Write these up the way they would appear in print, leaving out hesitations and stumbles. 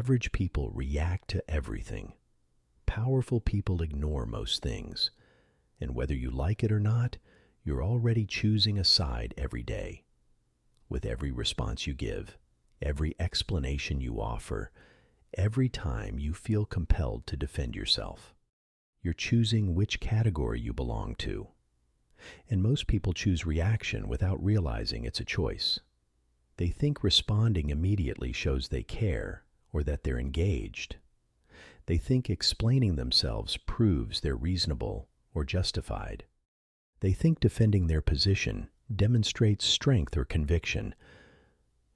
Average people react to everything. Powerful people ignore most things. And whether you like it or not, you're already choosing a side every day. With every response you give, every explanation you offer, every time you feel compelled to defend yourself, you're choosing which category you belong to. And most people choose reaction without realizing it's a choice. They think responding immediately shows they care or that they're engaged. They think explaining themselves proves they're reasonable or justified. They think defending their position demonstrates strength or conviction.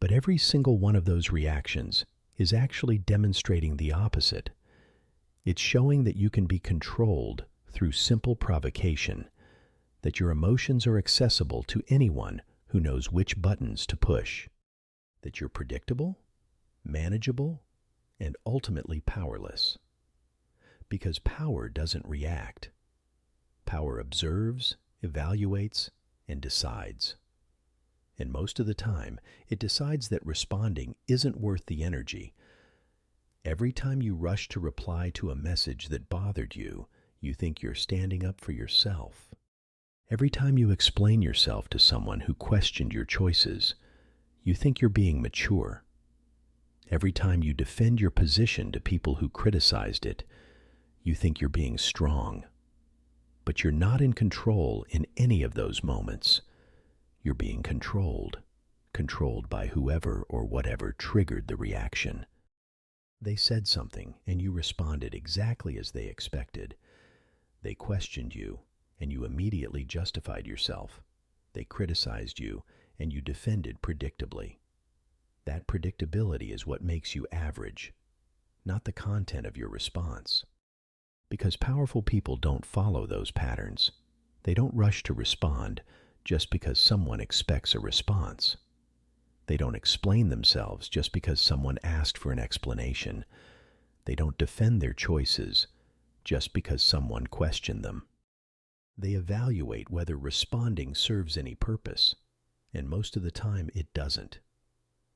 But every single one of those reactions is actually demonstrating the opposite. It's showing that you can be controlled through simple provocation, that your emotions are accessible to anyone who knows which buttons to push, that you're predictable, manageable, and ultimately powerless. Because power doesn't react. Power observes, evaluates, and decides. And most of the time, it decides that responding isn't worth the energy. Every time you rush to reply to a message that bothered you, you think you're standing up for yourself. Every time you explain yourself to someone who questioned your choices, you think you're being mature. Every time you defend your position to people who criticized it, you think you're being strong. But you're not in control in any of those moments. You're being controlled by whoever or whatever triggered the reaction. They said something and you responded exactly as they expected. They questioned you and you immediately justified yourself. They criticized you and you defended predictably. That predictability is what makes you average, not the content of your response. Because powerful people don't follow those patterns. They don't rush to respond just because someone expects a response. They don't explain themselves just because someone asked for an explanation. They don't defend their choices just because someone questioned them. They evaluate whether responding serves any purpose, and most of the time it doesn't.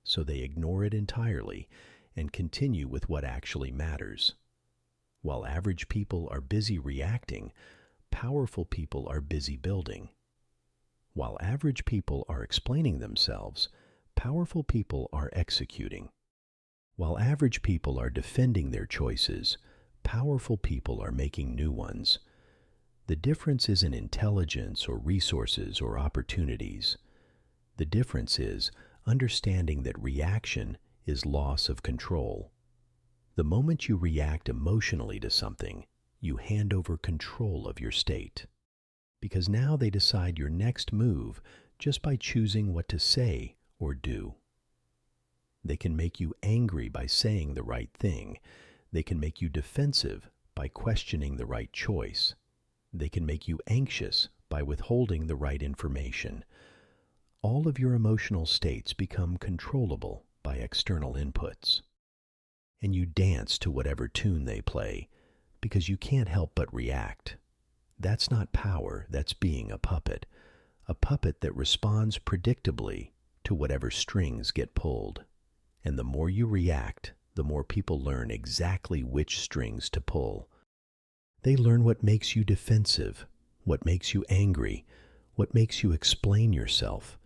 So they ignore it entirely and continue with what actually matters. While average people are busy reacting, powerful people are busy building. While average people are explaining themselves, powerful people are executing. While average people are defending their choices, powerful people are making new ones. The difference isn't intelligence or resources or opportunities. The difference is understanding that reaction is loss of control. The moment you react emotionally to something, you hand over control of your state. Because now they decide your next move just by choosing what to say or do. They can make you angry by saying the right thing. They can make you defensive by questioning the right choice. They can make you anxious by withholding the right information. All of your emotional states become controllable by external inputs. And you dance to whatever tune they play because you can't help but react. That's not power, that's being a puppet that responds predictably to whatever strings get pulled. And the more you react, the more people learn exactly which strings to pull. They learn what makes you defensive, what makes you angry, what makes you explain yourself.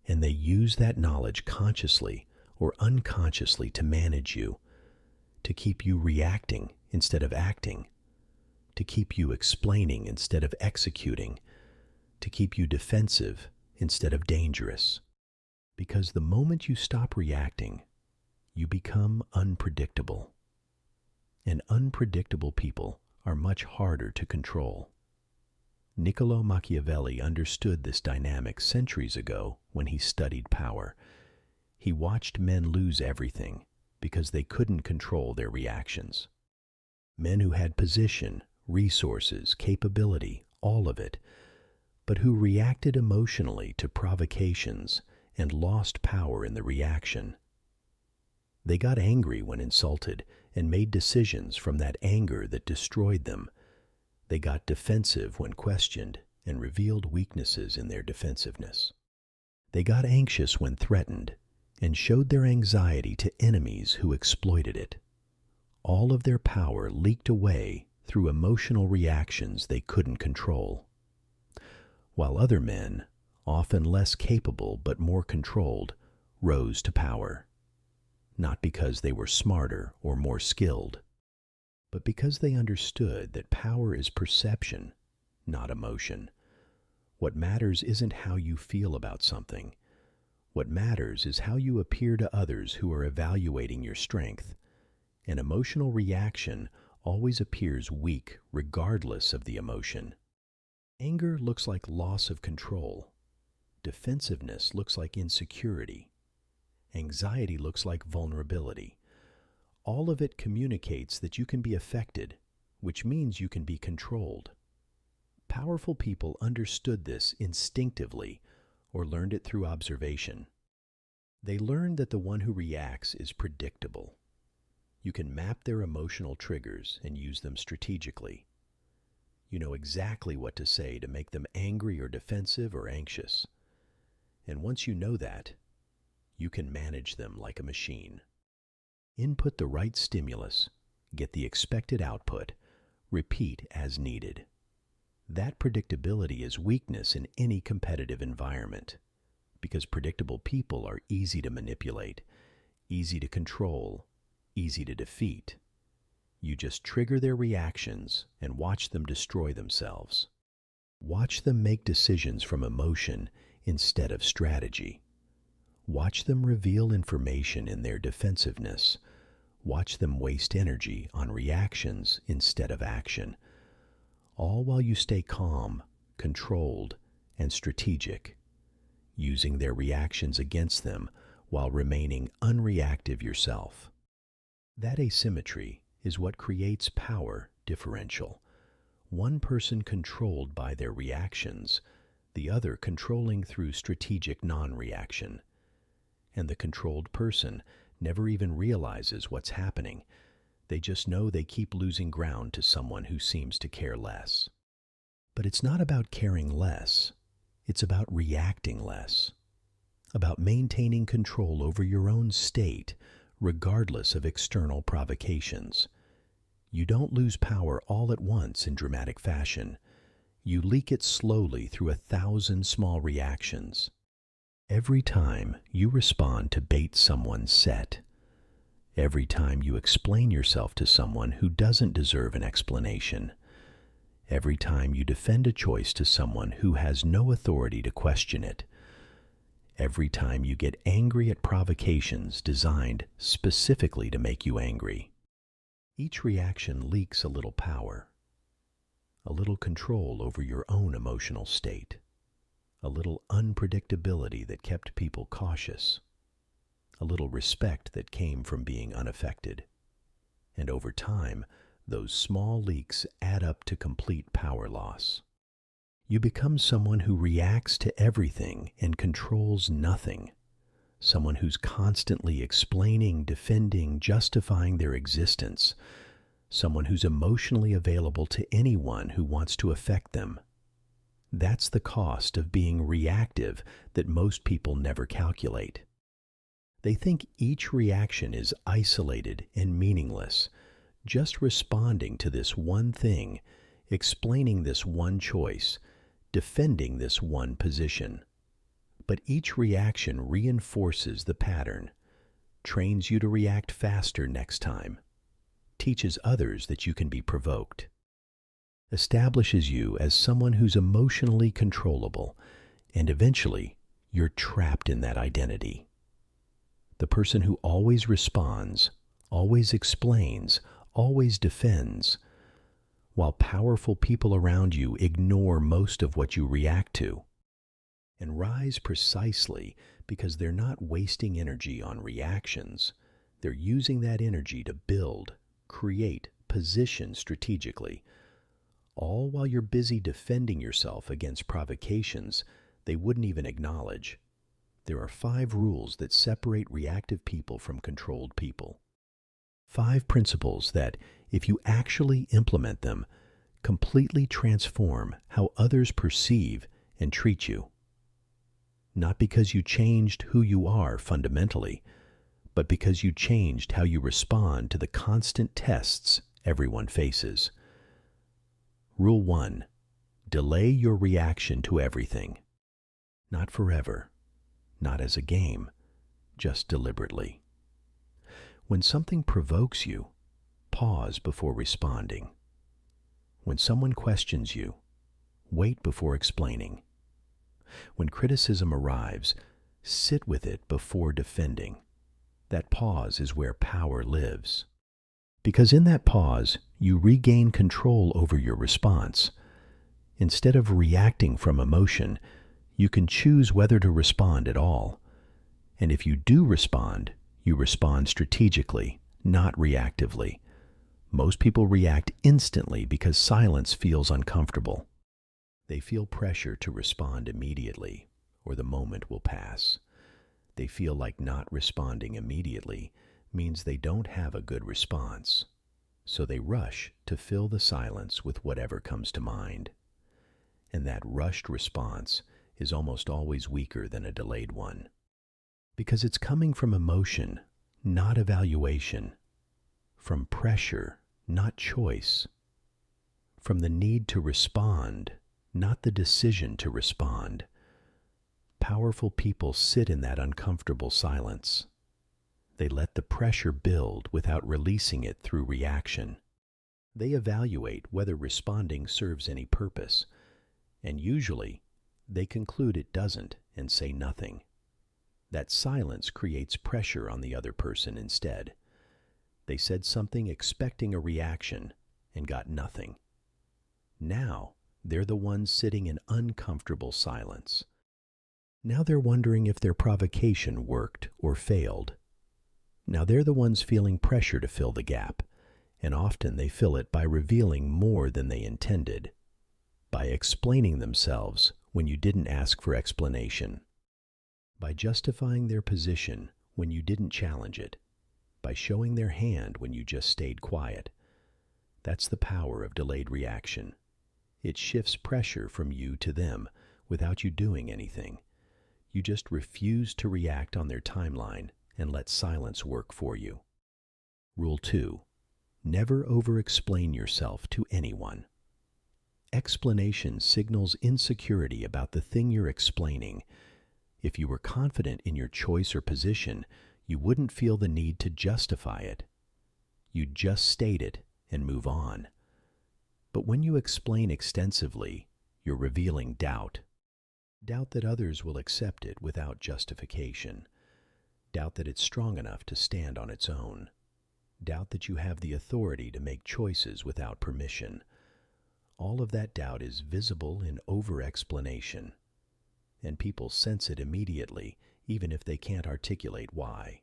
And they use that knowledge consciously or unconsciously to manage you, to keep you reacting instead of acting, to keep you explaining instead of executing, to keep you defensive instead of dangerous. Because the moment you stop reacting, you become unpredictable. And unpredictable people are much harder to control. Niccolò Machiavelli understood this dynamic centuries ago when he studied power. He watched men lose everything because they couldn't control their reactions. Men who had position, resources, capability, all of it, but who reacted emotionally to provocations and lost power in the reaction. They got angry when insulted and made decisions from that anger that destroyed them. They got defensive when questioned and revealed weaknesses in their defensiveness. They got anxious when threatened and showed their anxiety to enemies who exploited it. All of their power leaked away through emotional reactions they couldn't control. While other men, often less capable but more controlled, rose to power, not because they were smarter or more skilled, but because they understood that power is perception, not emotion. What matters isn't how you feel about something. What matters is how you appear to others who are evaluating your strength. An emotional reaction always appears weak regardless of the emotion. Anger looks like loss of control. Defensiveness looks like insecurity. Anxiety looks like vulnerability. All of it communicates that you can be affected, which means you can be controlled. Powerful people understood this instinctively or learned it through observation. They learned that the one who reacts is predictable. You can map their emotional triggers and use them strategically. You know exactly what to say to make them angry or defensive or anxious. And once you know that, you can manage them like a machine. Input the right stimulus, get the expected output, repeat as needed. That predictability is weakness in any competitive environment, because predictable people are easy to manipulate, easy to control, easy to defeat. You just trigger their reactions and watch them destroy themselves. Watch them make decisions from emotion instead of strategy. Watch them reveal information in their defensiveness. Watch them waste energy on reactions instead of action. All while you stay calm, controlled, and strategic, using their reactions against them while remaining unreactive yourself. That asymmetry is what creates power differential. One person controlled by their reactions, the other controlling through strategic non-reaction. And the controlled person never even realizes what's happening. They just know they keep losing ground to someone who seems to care less. But it's not about caring less. It's about reacting less. About maintaining control over your own state, regardless of external provocations. You don't lose power all at once in dramatic fashion. You leak it slowly through 1,000 small reactions. Every time you respond to bait someone's set, every time you explain yourself to someone who doesn't deserve an explanation, every time you defend a choice to someone who has no authority to question it, every time you get angry at provocations designed specifically to make you angry, each reaction leaks a little power, a little control over your own emotional state, a little unpredictability that kept people cautious, a little respect that came from being unaffected. And over time, those small leaks add up to complete power loss. You become someone who reacts to everything and controls nothing. Someone who's constantly explaining, defending, justifying their existence. Someone who's emotionally available to anyone who wants to affect them. That's the cost of being reactive that most people never calculate. They think each reaction is isolated and meaningless, just responding to this one thing, explaining this one choice, defending this one position. But each reaction reinforces the pattern, trains you to react faster next time, teaches others that you can be provoked, establishes you as someone who's emotionally controllable, and eventually you're trapped in that identity. The person who always responds, always explains, always defends, while powerful people around you ignore most of what you react to, and rise precisely because they're not wasting energy on reactions. They're using that energy to build, create, position strategically, all while you're busy defending yourself against provocations they wouldn't even acknowledge. There are 5 rules that separate reactive people from controlled people. 5 principles that, if you actually implement them, completely transform how others perceive and treat you. not because you changed who you are fundamentally, but because you changed how you respond to the constant tests everyone faces. Rule 1. Delay your reaction to everything. Not forever, not as a game, just deliberately. When something provokes you, pause before responding. When someone questions you, wait before explaining. When criticism arrives, sit with it before defending. That pause is where power lives. Because in that pause, you regain control over your response. Instead of reacting from emotion, you can choose whether to respond at all. And if you do respond, you respond strategically, not reactively. Most people react instantly because silence feels uncomfortable. They feel pressure to respond immediately, or the moment will pass. They feel like not responding immediately means they don't have a good response, so they rush to fill the silence with whatever comes to mind. And that rushed response is almost always weaker than a delayed one, because it's coming from emotion, not evaluation, from pressure, not choice, from the need to respond, not the decision to respond. Powerful people sit in that uncomfortable silence. They let the pressure build without releasing it through reaction. They evaluate whether responding serves any purpose, and usually they conclude it doesn't and say nothing. That silence creates pressure on the other person instead. They said something expecting a reaction and got nothing. Now they're the ones sitting in uncomfortable silence. Now they're wondering if their provocation worked or failed. Now they're the ones feeling pressure to fill the gap, and often they fill it by revealing more than they intended, by explaining themselves when you didn't ask for explanation, by justifying their position when you didn't challenge it, by showing their hand when you just stayed quiet. That's the power of delayed reaction. It shifts pressure from you to them without you doing anything. You just refuse to react on their timeline and let silence work for you. Rule 2. Never over-explain yourself to anyone. Explanation signals insecurity about the thing you're explaining. If you were confident in your choice or position, you wouldn't feel the need to justify it. You'd just state it and move on. But when you explain extensively, you're revealing doubt. Doubt that others will accept it without justification. Doubt that it's strong enough to stand on its own. Doubt that you have the authority to make choices without permission. All of that doubt is visible in over-explanation, and people sense it immediately, even if they can't articulate why.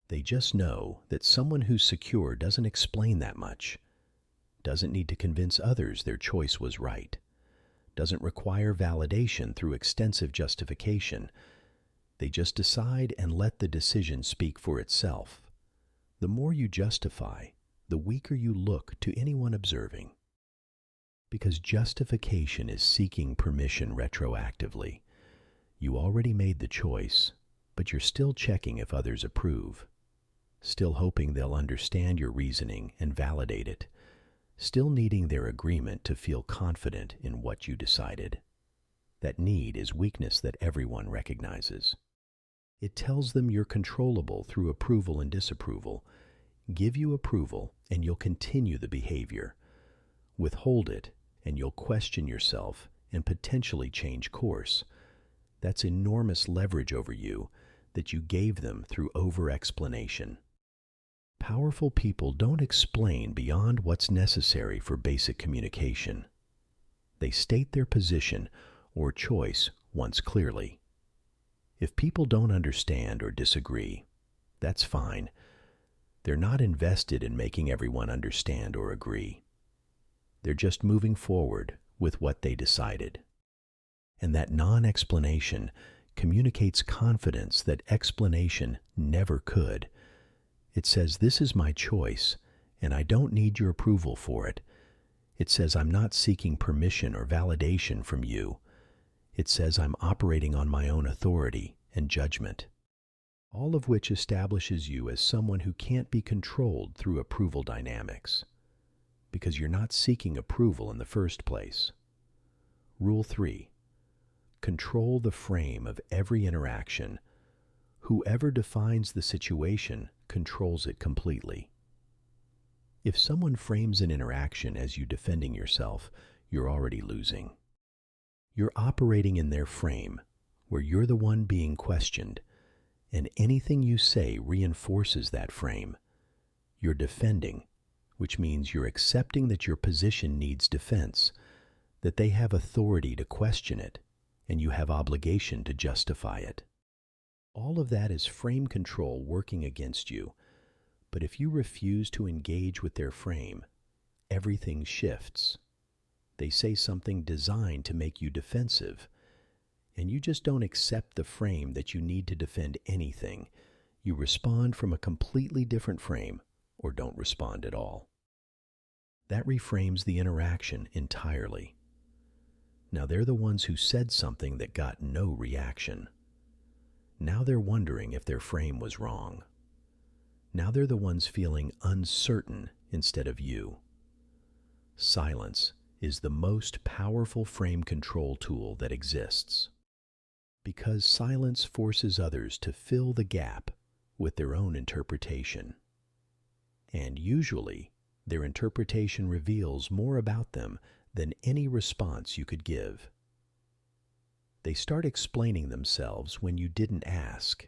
They just know that someone who's secure doesn't explain that much, doesn't need to convince others their choice was right, doesn't require validation through extensive justification. They just decide and let the decision speak for itself. The more you justify, the weaker you look to anyone observing. Because justification is seeking permission retroactively. You already made the choice, but you're still checking if others approve, still hoping they'll understand your reasoning and validate it, still needing their agreement to feel confident in what you decided. That need is weakness that everyone recognizes. It tells them you're controllable through approval and disapproval. Give you approval and you'll continue the behavior. Withhold it and you'll question yourself and potentially change course. That's enormous leverage over you that you gave them through over-explanation. Powerful people don't explain beyond what's necessary for basic communication. They state their position or choice once clearly. If people don't understand or disagree, that's fine. They're not invested in making everyone understand or agree. They're just moving forward with what they decided. And that non-explanation communicates confidence that explanation never could. It says, this is my choice, and I don't need your approval for it. It says, I'm not seeking permission or validation from you. It says I'm operating on my own authority and judgment, all of which establishes you as someone who can't be controlled through approval dynamics, because you're not seeking approval in the first place. Rule 3. Control the frame of every interaction. Whoever defines the situation controls it completely. If someone frames an interaction as you defending yourself, you're already losing. You're operating in their frame, where you're the one being questioned, and anything you say reinforces that frame. You're defending, which means you're accepting that your position needs defense, that they have authority to question it, and you have obligation to justify it. All of that is frame control working against you, but if you refuse to engage with their frame, everything shifts. They say something designed to make you defensive, and you just don't accept the frame that you need to defend anything. You respond from a completely different frame, or don't respond at all. That reframes the interaction entirely. Now they're the ones who said something that got no reaction. Now they're wondering if their frame was wrong. Now they're the ones feeling uncertain instead of you. Silence is the most powerful frame control tool that exists, because silence forces others to fill the gap with their own interpretation. And usually, their interpretation reveals more about them than any response you could give. They start explaining themselves when you didn't ask.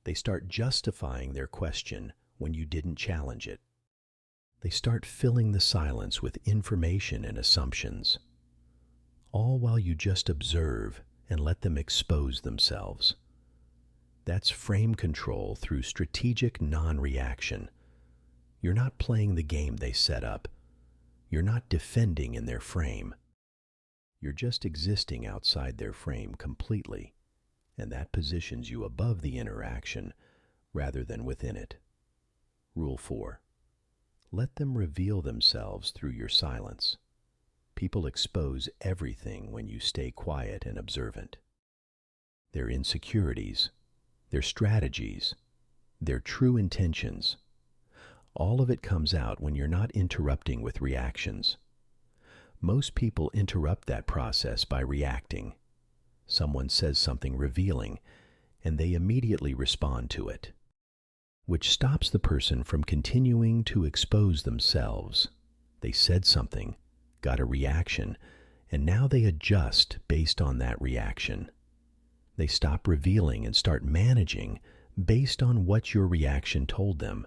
They start justifying their question when you didn't challenge it. They start filling the silence with information and assumptions, all while you just observe and let them expose themselves. That's frame control through strategic non-reaction. You're not playing the game they set up. You're not defending in their frame. You're just existing outside their frame completely, and that positions you above the interaction rather than within it. Rule 4. Let them reveal themselves through your silence. People expose everything when you stay quiet and observant. Their insecurities, their strategies, their true intentions. All of it comes out when you're not interrupting with reactions. Most people interrupt that process by reacting. Someone says something revealing, and they immediately respond to it, which stops the person from continuing to expose themselves. They said something, got a reaction, and now they adjust based on that reaction. They stop revealing and start managing based on what your reaction told them.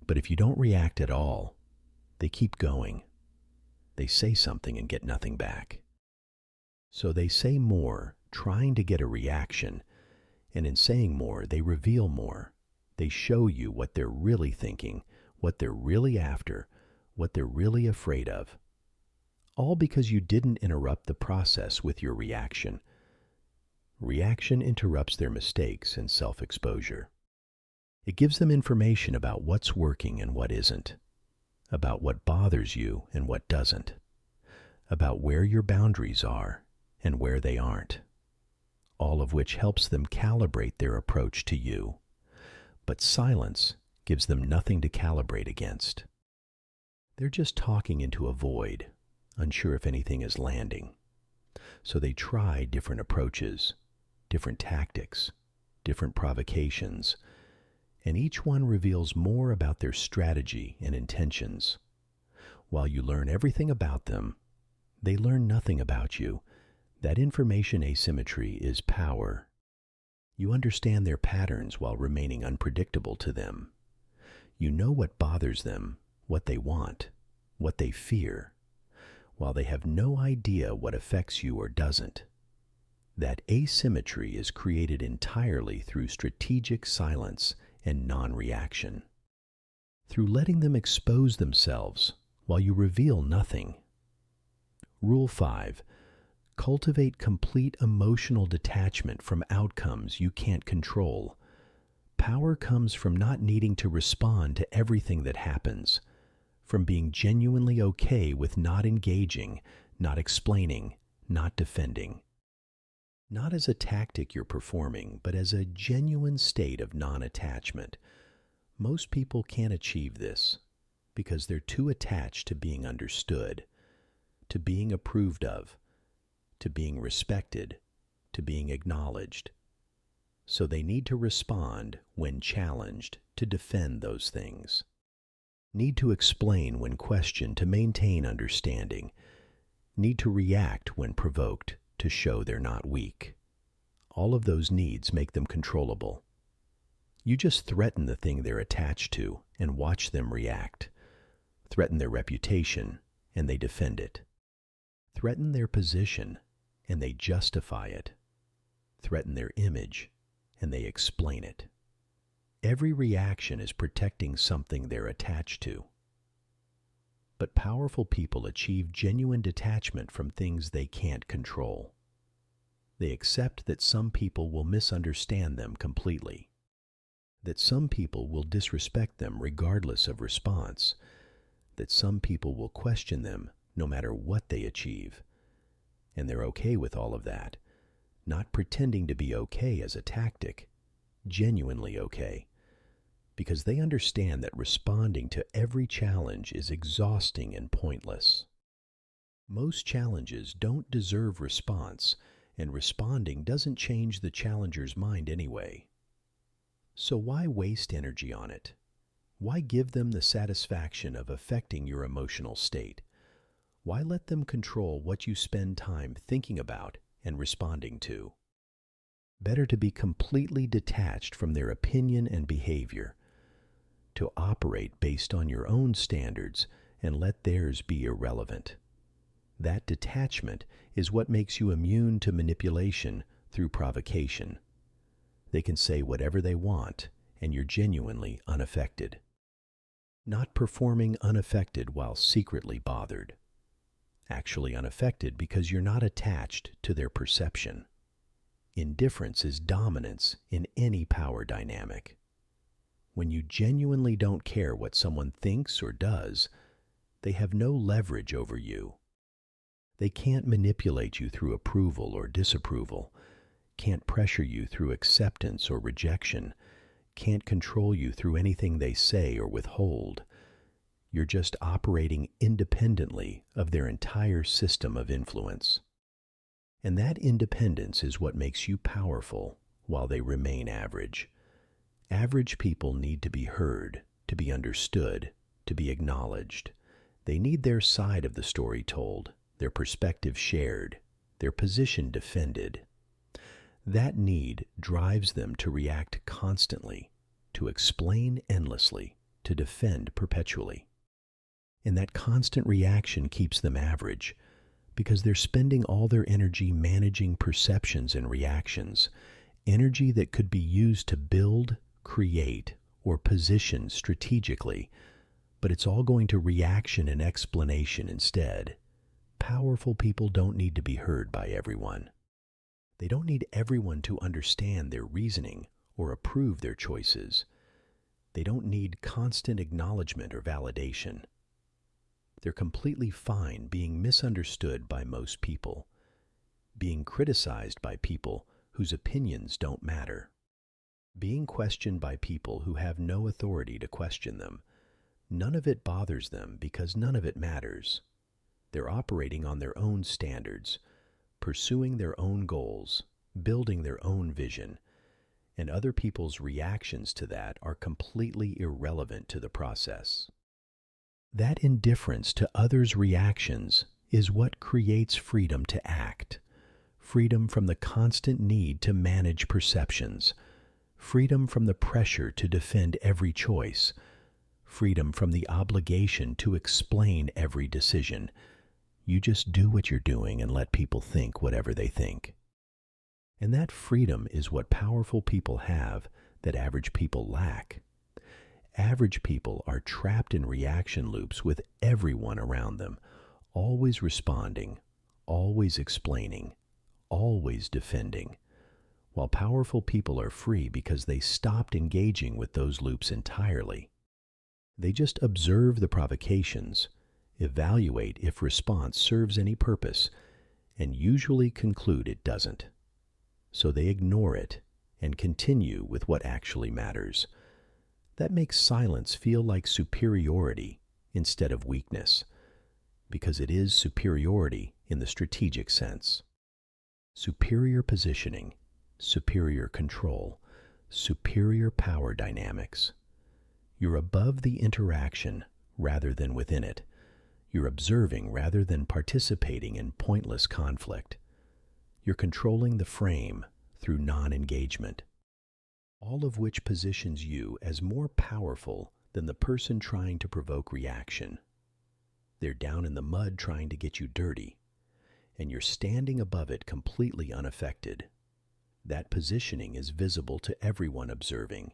But if you don't react at all, they keep going. They say something and get nothing back. So they say more, trying to get a reaction, and in saying more, they reveal more. They show you what they're really thinking, what they're really after, what they're really afraid of. All because you didn't interrupt the process with your reaction. Reaction interrupts their mistakes and self-exposure. It gives them information about what's working and what isn't, about what bothers you and what doesn't, about where your boundaries are and where they aren't, all of which helps them calibrate their approach to you. But silence gives them nothing to calibrate against. They're just talking into a void, unsure if anything is landing. So they try different approaches, different tactics, different provocations, and each one reveals more about their strategy and intentions. While you learn everything about them, they learn nothing about you. That information asymmetry is power. You understand their patterns while remaining unpredictable to them. You know what bothers them, what they want, what they fear, while they have no idea what affects you or doesn't. That asymmetry is created entirely through strategic silence and non-reaction, through letting them expose themselves while you reveal nothing. Rule 5. Cultivate complete emotional detachment from outcomes you can't control. Power comes from not needing to respond to everything that happens, from being genuinely okay with not engaging, not explaining, not defending. not as a tactic you're performing, but as a genuine state of non-attachment. Most people can't achieve this because they're too attached to being understood, to being approved of, to being respected, to being acknowledged. So they need to respond when challenged to defend those things. Need to explain when questioned to maintain understanding. Need to react when provoked to show they're not weak. All of those needs make them controllable. You just threaten the thing they're attached to and watch them react. Threaten their reputation and they defend it. Threaten their position and they justify it. Threaten their image and they explain it. Every reaction is protecting something they're attached to. But powerful people achieve genuine detachment from things they can't control. They accept that some people will misunderstand them completely, that some people will disrespect them regardless of response, that some people will question them no matter what they achieve. And they're okay with all of that, not pretending to be okay as a tactic, genuinely okay, because they understand that responding to every challenge is exhausting and pointless. Most challenges don't deserve response, and responding doesn't change the challenger's mind anyway. So why waste energy on it? Why give them the satisfaction of affecting your emotional state? Why let them control what you spend time thinking about and responding to? Better to be completely detached from their opinion and behavior, to operate based on your own standards and let theirs be irrelevant. That detachment is what makes you immune to manipulation through provocation. They can say whatever they want, and you're genuinely unaffected. Not performing unaffected while secretly bothered. Actually unaffected because you're not attached to their perception. Indifference is dominance in any power dynamic. When you genuinely don't care what someone thinks or does, they have no leverage over you. They can't manipulate you through approval or disapproval, can't pressure you through acceptance or rejection, can't control you through anything they say or withhold. You're just operating independently of their entire system of influence. And that independence is what makes you powerful while they remain average. Average people need to be heard, to be understood, to be acknowledged. They need their side of the story told, their perspective shared, their position defended. That need drives them to react constantly, to explain endlessly, to defend perpetually. And that constant reaction keeps them average, because they're spending all their energy managing perceptions and reactions, energy that could be used to build, create, or position strategically, but it's all going to reaction and explanation instead. Powerful people don't need to be heard by everyone. They don't need everyone to understand their reasoning or approve their choices. They don't need constant acknowledgement or validation. They're completely fine being misunderstood by most people, being criticized by people whose opinions don't matter, being questioned by people who have no authority to question them. None of it bothers them because none of it matters. They're operating on their own standards, pursuing their own goals, building their own vision, and other people's reactions to that are completely irrelevant to the process. That indifference to others' reactions is what creates freedom to act, freedom from the constant need to manage perceptions, freedom from the pressure to defend every choice, freedom from the obligation to explain every decision. You just do what you're doing and let people think whatever they think. And that freedom is what powerful people have that average people lack. Average people are trapped in reaction loops with everyone around them, always responding, always explaining, always defending, while powerful people are free because they stopped engaging with those loops entirely. They just observe the provocations, evaluate if response serves any purpose, and usually conclude it doesn't. so they ignore it and continue with what actually matters. That makes silence feel like superiority instead of weakness, because it is superiority in the strategic sense. Superior positioning, superior control, superior power dynamics. You're above the interaction rather than within it. You're observing rather than participating in pointless conflict. You're controlling the frame through non-engagement. All of which positions you as more powerful than the person trying to provoke reaction. They're down in the mud trying to get you dirty, and you're standing above it completely unaffected. That positioning is visible to everyone observing.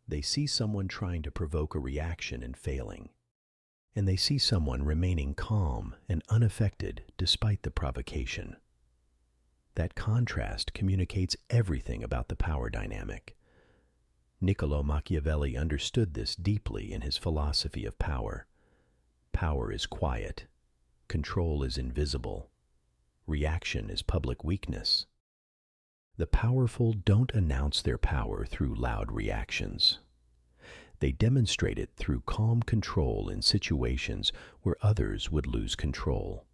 They see someone trying to provoke a reaction and failing, and they see someone remaining calm and unaffected despite the provocation. That contrast communicates everything about the power dynamic. Niccolò Machiavelli understood this deeply in his philosophy of power. Power is quiet. Control is invisible. Reaction is public weakness. The powerful don't announce their power through loud reactions. They demonstrate it through calm control in situations where others would lose control.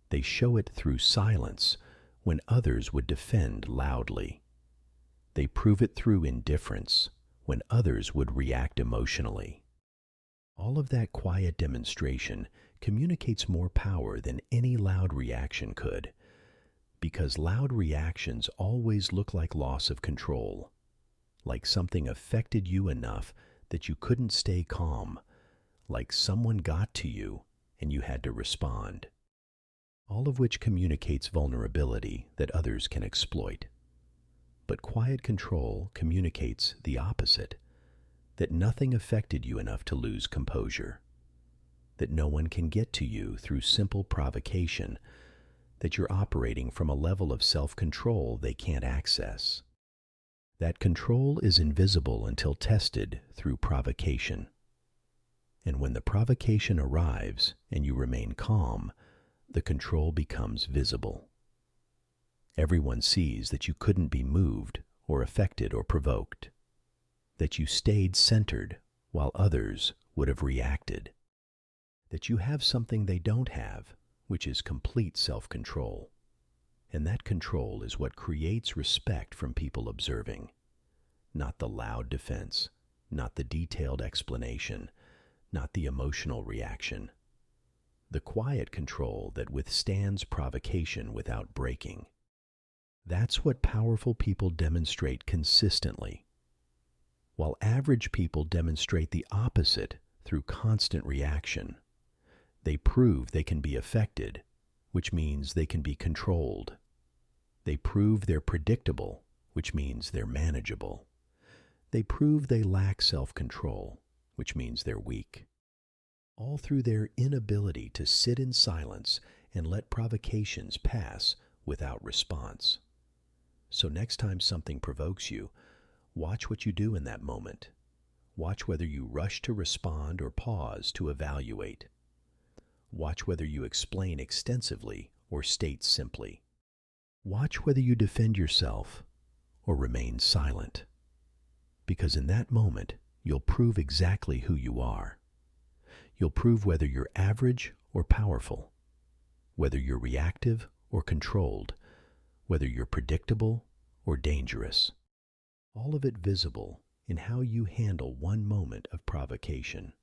They show it through silence when others would defend loudly. They prove it through indifference when others would react emotionally. All of that quiet demonstration communicates more power than any loud reaction could, because loud reactions always look like loss of control, like something affected you enough that you couldn't stay calm, like someone got to you and you had to respond. All of which communicates vulnerability that others can exploit. But quiet control communicates the opposite, that nothing affected you enough to lose composure, that no one can get to you through simple provocation, that you're operating from a level of self-control they can't access. That control is invisible until tested through provocation. And when the provocation arrives and you remain calm, the control becomes visible. Everyone sees that you couldn't be moved or affected or provoked, that you stayed centered while others would have reacted, that you have something they don't have, which is complete self-control. And that control is what creates respect from people observing, not the loud defense, not the detailed explanation, not the emotional reaction. The quiet control that withstands provocation without breaking. That's what powerful people demonstrate consistently, while average people demonstrate the opposite through constant reaction. They prove they can be affected, which means they can be controlled. They prove they're predictable, which means they're manageable. They prove they lack self-control, which means they're weak. All through their inability to sit in silence and let provocations pass without response. So next time something provokes you, watch what you do in that moment. Watch whether you rush to respond or pause to evaluate. Watch whether you explain extensively or state simply. Watch whether you defend yourself or remain silent. Because in that moment, you'll prove exactly who you are. You'll prove whether you're average or powerful, whether you're reactive or controlled, whether you're predictable or dangerous. All of it visible in how you handle one moment of provocation.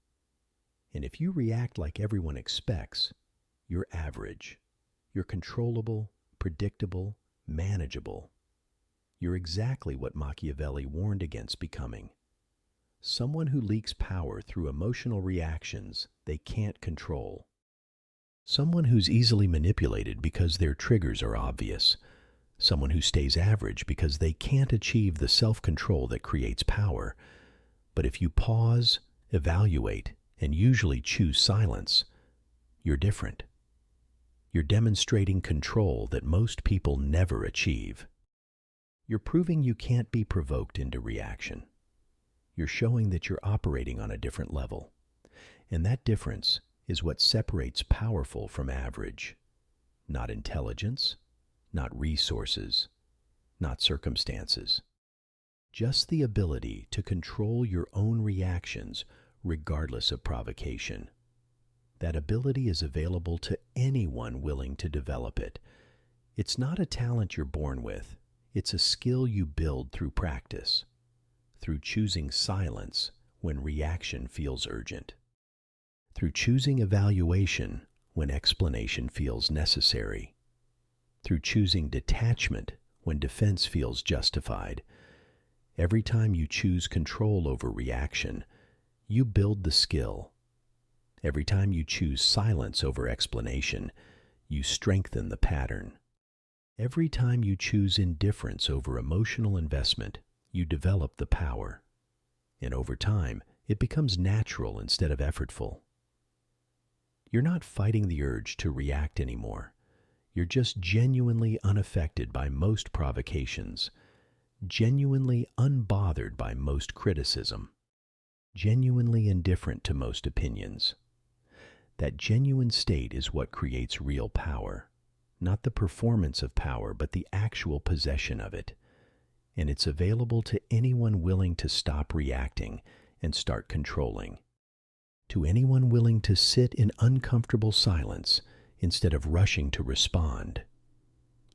And if you react like everyone expects, you're average. You're controllable, predictable, manageable. You're exactly what Machiavelli warned against becoming. Someone who leaks power through emotional reactions they can't control. Someone who's easily manipulated because their triggers are obvious. Someone who stays average because they can't achieve the self-control that creates power. But if you pause, evaluate, and usually choose silence, you're different. You're demonstrating control that most people never achieve. You're proving you can't be provoked into reaction. You're showing that you're operating on a different level. And that difference is what separates powerful from average. Not intelligence, not resources, not circumstances. Just the ability to control your own reactions regardless of provocation. That ability is available to anyone willing to develop it. It's not a talent you're born with. It's a skill you build through practice, through choosing silence when reaction feels urgent, through choosing evaluation when explanation feels necessary, through choosing detachment when defense feels justified. Every time you choose control over reaction, you build the skill. Every time you choose silence over explanation, you strengthen the pattern. Every time you choose indifference over emotional investment, you develop the power. And over time, it becomes natural instead of effortful. You're not fighting the urge to react anymore. You're just genuinely unaffected by most provocations, genuinely unbothered by most criticism, genuinely indifferent to most opinions. That genuine state is what creates real power, not the performance of power, but the actual possession of it. And it's available to anyone willing to stop reacting and start controlling. To anyone willing to sit in uncomfortable silence instead of rushing to respond.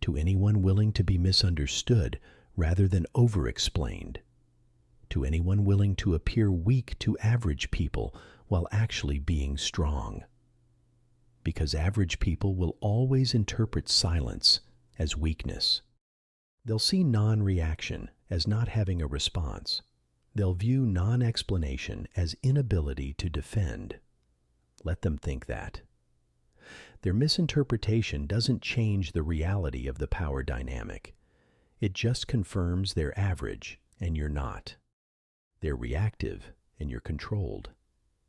To anyone willing to be misunderstood rather than over-explained. To anyone willing to appear weak to average people while actually being strong. Because average people will always interpret silence as weakness. They'll see non-reaction as not having a response. They'll view non-explanation as inability to defend. Let them think that. Their misinterpretation doesn't change the reality of the power dynamic. It just confirms they're average and you're not. They're reactive and you're controlled.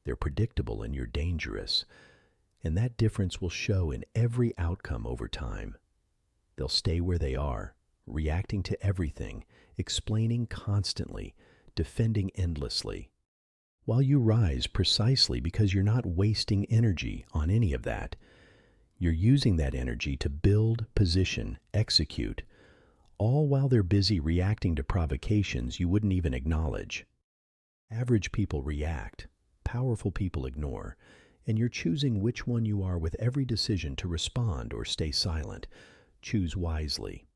They're predictable and you're dangerous. And that difference will show in every outcome over time. They'll stay where they are, reacting to everything, explaining constantly, defending endlessly, while you rise precisely because you're not wasting energy on any of that. You're using that energy to build, position, execute, all while they're busy reacting to provocations you wouldn't even acknowledge. Average people react, powerful people ignore, and you're choosing which one you are with every decision to respond or stay silent. Choose wisely.